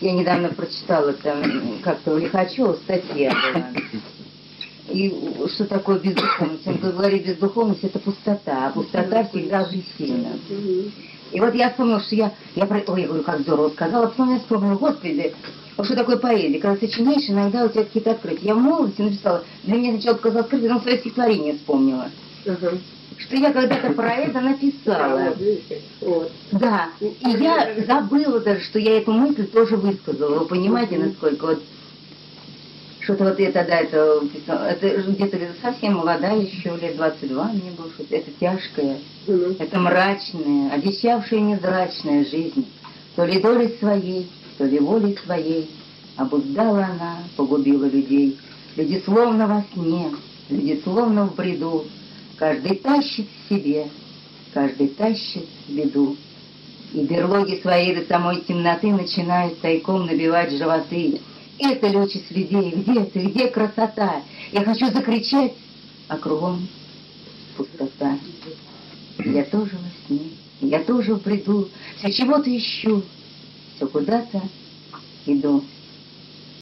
Я недавно прочитала там как-то у Лихачева статья была. И что такое бездуховность? Он говорит, бездуховность — это пустота, а пустота всегда агрессивна. И вот я вспомнила, что я говорю, как здорово сказала, а потом я вспомнила, господи, что такое поэзия? Когда сочиняешь, иногда у тебя какие-то открытия. Я в молодости написала, для меня сначала показалось открытие, но свое стихотворение вспомнила. Что я когда-то про это написала. Да, и я забыла даже, что я эту мысль тоже высказала. Вы понимаете, насколько вот... Что-то вот я тогда это где-то совсем молодая еще, лет 22 мне было, что это тяжкая, это мрачная, одичавшая невзрачная жизнь. То ли долей своей, то ли волей своей обуздала она, погубила людей. Люди словно во сне, люди словно в бреду, каждый тащит в себе, каждый тащит беду. И берлоги своей до самой темноты начинают тайком набивать животы. Это ли участь людей? Где ты? Где красота? Я хочу закричать, а кругом пустота. Я тоже во сне, я тоже в бреду, все чего-то ищу, все куда-то иду.